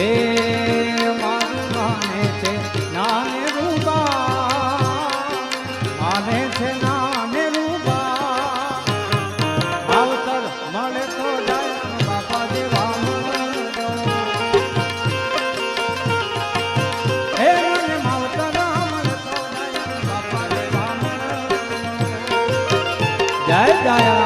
એ મારું માને છે નાને રૂબા, માને છે નાને રૂબા, માવતર મળે તો જાય બાપા જેવા મળો. હે મને માવતર મળે તો જાય બાપા જેવા મળો. જય જય